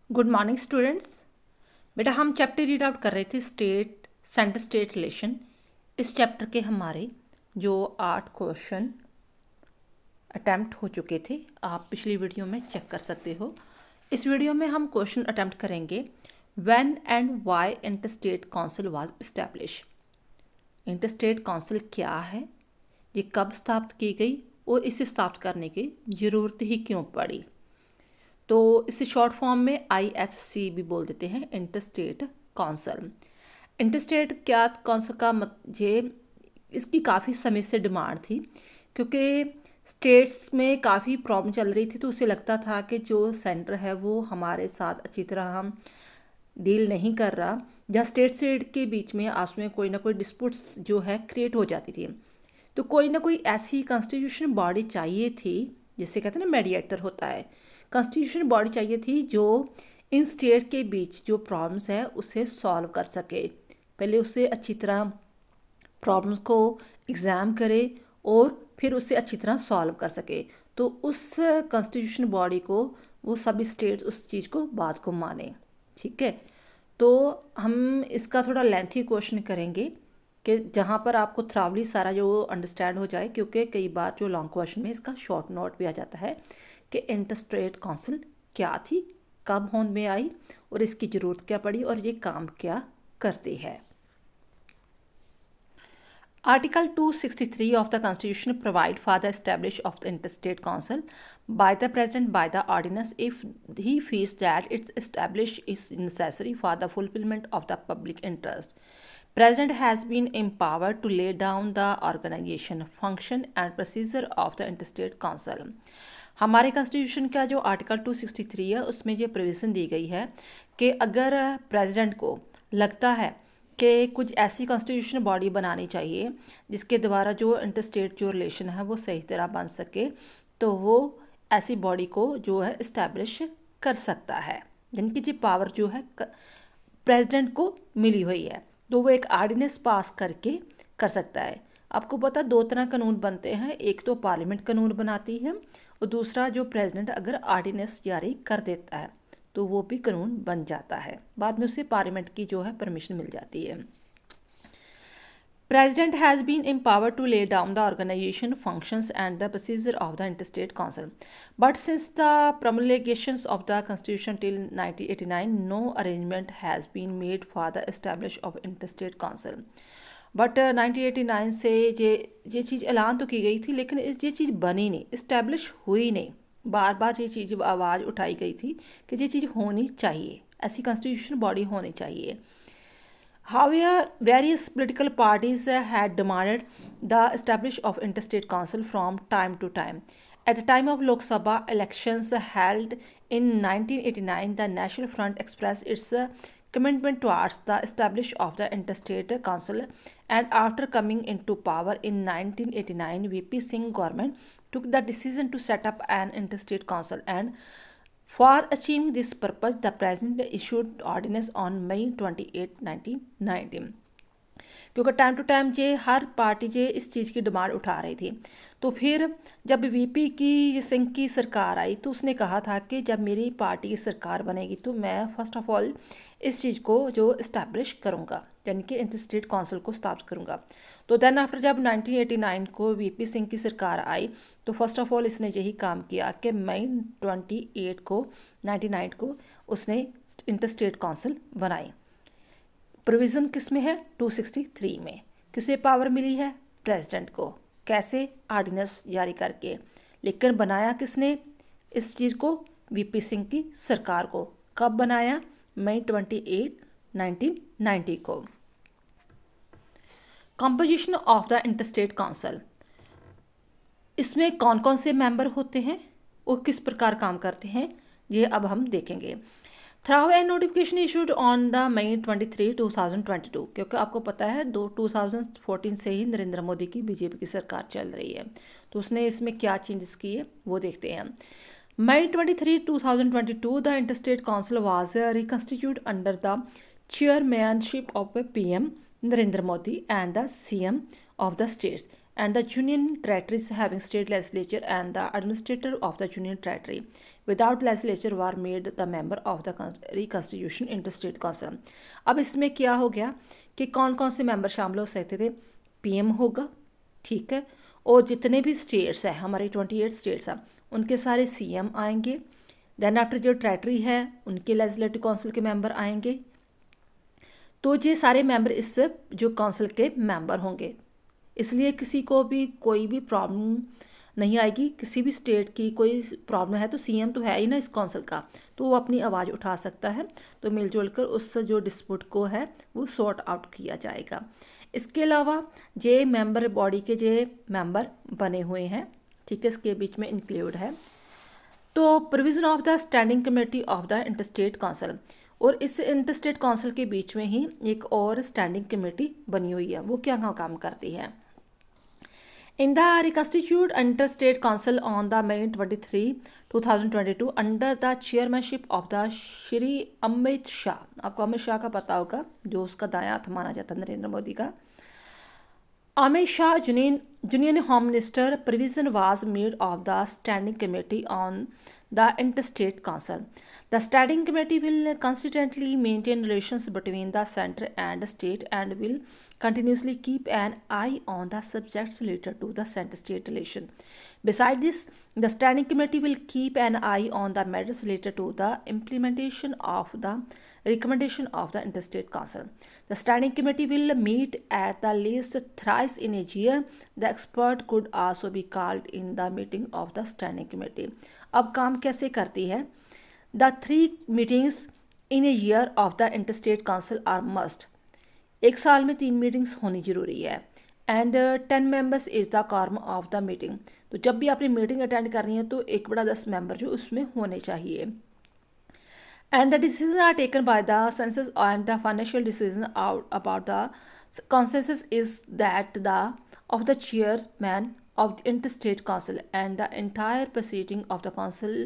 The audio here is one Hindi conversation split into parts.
Good morning students. बेटा हम चैप्टर रीड आउट कर रहे थे स्टेट सेंटर स्टेट रिलेशन। इस चैप्टर के हमारे जो 8 क्वेश्चन अटैम्प्ट हो चुके थे, आप पिछली वीडियो में चेक कर सकते हो। इस वीडियो में हम क्वेश्चन अटैम्प्ट करेंगे when and why inter state council was establish. Inter state council क्या है, ये कब स्थापित की गई और इसे स्थापित करने की ज़रूरत ही क्यों पड़ी। तो इसे शॉर्ट फॉर्म में ISC भी बोल देते हैं, inter state council. Inter state क्या काउंसिल का ये इसकी काफ़ी समय से डिमांड थी, क्योंकि स्टेट्स में काफ़ी प्रॉब्लम चल रही थी। तो उसे लगता था कि जो सेंटर है वो हमारे साथ अच्छी तरह हम डील नहीं कर रहा, जहाँ स्टेट के बीच में आपस में कोई ना कोई डिस्प्यूट्स जो है क्रिएट हो जाती थी। तो कोई ना कोई ऐसी कॉन्स्टिट्यूशन बॉडी चाहिए थी, जिसे कहते हैं ना मेडिएटर होता है, कॉन्स्टिट्यूशन बॉडी चाहिए थी जो इन स्टेट के बीच जो प्रॉब्लम्स है उसे सॉल्व कर सके। पहले उसे अच्छी तरह प्रॉब्लम्स को एग्ज़ाम करे और फिर उसे अच्छी तरह सॉल्व कर सके। तो उस कॉन्स्टिट्यूशन बॉडी को वो सभी स्टेट्स उस चीज़ को बात को माने। ठीक है, तो हम इसका थोड़ा लेंथी क्वेश्चन करेंगे कि जहाँ पर आपको थ्रावली सारा जो अंडरस्टैंड हो जाए, क्योंकि कई बार जो लॉन्ग क्वेश्चन में इसका शॉर्ट नोट भी आ जाता है कि इंटर स्टेट काउंसिल क्या थी, कब होंद में आई और इसकी ज़रूरत क्या पड़ी और ये काम क्या करती है। Article 263 of the Constitution provide for the establishment of the interstate council by the President by the ordinance if he feels that its establishment is necessary for the fulfillment of the public interest. President has been empowered to lay down the organization, function and procedure of the interstate council. हमारे कॉन्स्टिट्यूशन का जो आर्टिकल 263 है उसमें ये प्रोविज़न दी गई है कि अगर प्रेसिडेंट को लगता है कि कुछ ऐसी कॉन्स्टिट्यूशन बॉडी बनानी चाहिए जिसके द्वारा जो इंटरस्टेट जो रिलेशन है वो सही तरह बन सके, तो वो ऐसी बॉडी को जो है इस्टेब्लिश कर सकता है। यानी कि जी पावर जो है प्रेसिडेंट को मिली हुई है, तो वो एक ऑर्डिनेंस पास करके कर सकता है। आपको पता 2 तरह कानून बनते हैं, एक तो पार्लियामेंट कानून बनाती है और दूसरा जो प्रेसिडेंट अगर ऑर्डिनेंस जारी कर देता है तो वो भी कानून बन जाता है, बाद में उसे पार्लियामेंट की जो है परमिशन मिल जाती है। President has been empowered to lay down the organization, functions and the procedure of the interstate council. But since the promulgations of the constitution till 1989, no arrangement has been made for the establishment of interstate council. But 1989 से ये चीज़ ऐलान तो की गई थी, लेकिन ये चीज़ बनी नहीं, इस्टेब्लिश हुई नहीं। बार बार ये चीज़ आवाज़ उठाई गई थी कि ये चीज़ होनी चाहिए, ऐसी कॉन्स्टिट्यूशन बॉडी होनी चाहिए। However, various political parties had demanded the establishment of interstate council from time to time. At the time of Lok Sabha elections held in 1989, the National Front expressed its commitment towards the establishment of the interstate council, and after coming into power in 1989, VP Singh government took the decision to set up an interstate council, and for achieving this purpose, the President issued ordinance on May 28, 1990. क्योंकि टाइम टू टाइम जे हर पार्टी जे इस चीज़ की डिमांड उठा रही थी। तो फिर जब VP की सिंह की सरकार आई तो उसने कहा था कि जब मेरी पार्टी की सरकार बनेगी तो मैं फर्स्ट ऑफ ऑल इस चीज़ को जो इस्टेब्लिश करूँगा, यानी कि इंटरस्टेट काउंसिल को स्थापित करूँगा। तो देन आफ्टर जब 1989 को VP सिंह की सरकार आई तो फर्स्ट ऑफ ऑल इसने यही काम किया कि मई 28 को 99 को उसने इंटरस्टेट काउंसिल बनाई। प्रोविज़न किस में है? 263 में। किसे पावर मिली है? प्रेसिडेंट को। कैसे? ऑर्डिनेंस जारी करके। लेकिन बनाया किसने इस चीज़ को? VP सिंह की सरकार को। कब बनाया? मई 28, 1990 को। Composition of the interstate council, इसमें कौन कौन से मेंबर होते हैं और किस प्रकार काम करते हैं, ये अब हम देखेंगे। Through a notification issued on the May 23, 2022, क्योंकि आपको पता है 2014 से ही नरेंद्र मोदी की BJP की सरकार चल रही है, तो उसने इसमें क्या चेंजेस किए वो देखते हैं। मई 23, 2022 the interstate council was reconstitute under the chairmanship of PM Narendra Modi and the CM of the states, and the union territories having state legislature and the administrator of the union territory without legislature were made the member of the reconstitution interstate council। अब इसमें क्या हो गया कि कौन कौन से मेंबर शामिल हो सकते थे। पीएम होगा, ठीक है, और जितने भी स्टेट्स हैं हमारे 28 स्टेट्स हैं उनके सारे सीएम आएंगे। देन आफ्टर जो टेरेटरी है उनके लेजिस्लेटिव काउंसिल के मेंबर आएंगे। तो ये सारे मेंबर इस जो काउंसिल के मेंबर होंगे, इसलिए किसी को भी कोई भी प्रॉब्लम नहीं आएगी। किसी भी स्टेट की कोई प्रॉब्लम है तो सीएम तो है ही ना इस काउंसिल का, तो वो अपनी आवाज़ उठा सकता है। तो मिलजुल कर उस जो डिस्प्यूट को है वो सॉर्ट आउट किया जाएगा। इसके अलावा जे मेंबर बॉडी के जे मेंबर बने हुए हैं, ठीक है, इसके बीच में इंक्लूड है तो provision of the standing committee of the interstate council, और इस इंटरस्टेट काउंसिल के बीच में ही एक और स्टैंडिंग कमेटी बनी हुई है। वो क्या काम करती है। In the reconstituted Interstate Council on the May 23, 2022 under the chairmanship of the Shri Amit Shah, आपको अमित शाह का पता होगा जो उसका दायां हाथ माना जाता है नरेंद्र मोदी का। Amit Shah, Union Home Minister, provision was made of the Standing Committee on the Interstate Council. The Standing Committee will consistently maintain relations between the centre and state and will continuously keep an eye on the subjects related to the centre-state relation. Besides this, the Standing Committee will keep an eye on the matters related to the implementation of the recommendation of the Interstate Council. The Standing Committee will meet at the least thrice in a year. The expert could also be called in the meeting of the Standing Committee. अब काम कैसे करती है। The 3 meetings in a year of the Interstate Council are must. एक साल में 3 मीटिंग्स होनी जरूरी है। And 10 members is the quorum of the meeting. तो जब भी आपने मीटिंग अटेंड करनी है तो 1/10 मेंबर जो उसमें होने चाहिए। And the decisions are taken by the census, and the financial decision about the consensus is that of the chairman of the interstate council, and the entire proceeding of the council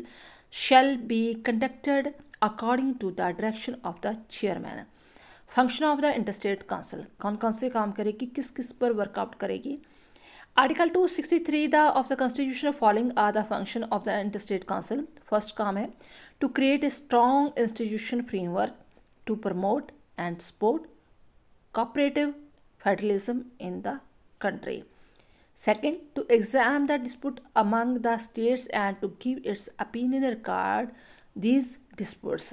shall be conducted according to the direction of the chairman. Function of the interstate council, कौन कौन से काम करेगी, किस किस पर वर्कआउट करेगी। Article 263 of the constitution following are the function of the interstate council. First काम है to create a strong institution framework to promote and support cooperative federalism in the country. Second, to examine the dispute among the states and to give its opinion regarding these disputes.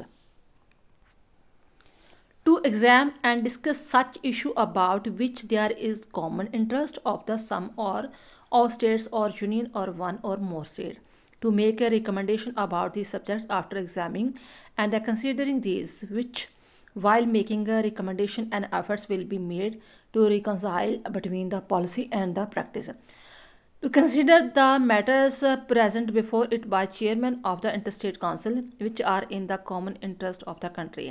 To examine and discuss such issue about which there is common interest of the some or all states or union or one or more states. To make a recommendation about these subjects after examining and considering these, which while making a recommendation and efforts will be made to reconcile between the policy and the practice. To consider the matters present before it by chairman of the interstate council which are in the common interest of the country.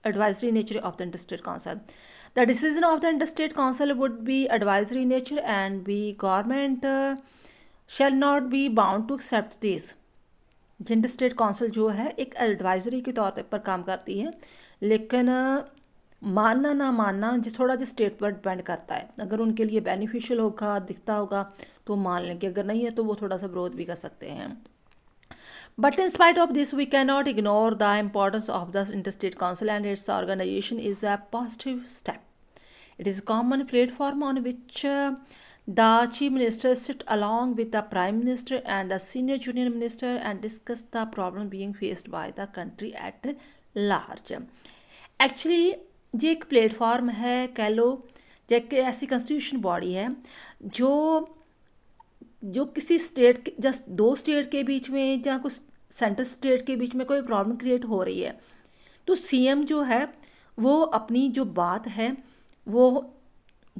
Advisory nature of the interstate council. The decision of the interstate council would be advisory nature and be government shall not be bound to accept this. Interstate council जो है एक एडवाइजरी के तौर पर काम करती है, लेकिन मानना ना मानना जो थोड़ा जो स्टेट पर डिपेंड करता है। अगर उनके लिए बेनिफिशियल होगा, दिखता होगा तो मान लेंगे, अगर नहीं है तो वो थोड़ा सा विरोध भी कर सकते हैं। But in spite of this, we cannot ignore the importance of the interstate council and its organization is a positive step. It is a common platform on which the chief minister sit along with the prime minister and the senior union minister and discuss the problem being faced by the country at large. Actually ये एक प्लेटफॉर्म है, कह लो, जो एक ऐसी कॉन्स्टिट्यूशन बॉडी है जो किसी स्टेट जस्ट 2 स्टेट के बीच में या कुछ सेंट्रल स्टेट के बीच में कोई प्रॉब्लम क्रिएट हो रही है तो सीएम जो है वो अपनी जो बात है वो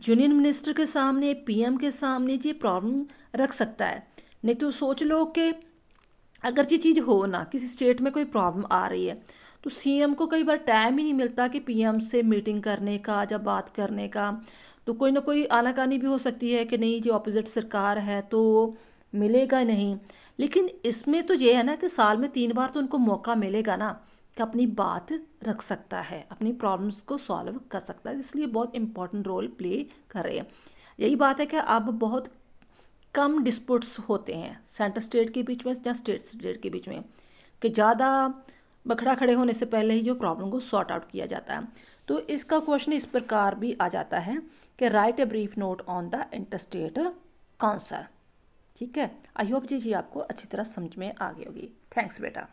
यूनियन मिनिस्टर के सामने, पीएम के सामने ये प्रॉब्लम रख सकता है। नहीं तो सोच लो कि अगर ये चीज़ हो ना, किसी स्टेट में कोई प्रॉब्लम आ रही है तो सीएम को कई बार टाइम ही नहीं मिलता कि पीएम से मीटिंग करने का, जब बात करने का, तो कोई ना कोई आनाकानी भी हो सकती है कि नहीं जो अपोजिट सरकार है तो मिलेगा नहीं। लेकिन इसमें तो ये है ना कि साल में 3 बार तो उनको मौका मिलेगा ना कि अपनी बात रख सकता है, अपनी प्रॉब्लम्स को सॉल्व कर सकता है, इसलिए बहुत इंपॉर्टेंट रोल प्ले कर रहे हैं। यही बात है कि अब बहुत कम डिस्प्यूट्स होते हैं सेंटर स्टेट के बीच में या स्टेट स्टेट के बीच में, कि ज़्यादा बखड़ा खड़े होने से पहले ही जो प्रॉब्लम को सॉर्ट आउट किया जाता है। तो इसका क्वेश्चन इस प्रकार भी आ जाता है कि right a brief note on the interstate council. ठीक है, आई होप जी आपको अच्छी तरह समझ में आ गई होगी। थैंक्स बेटा।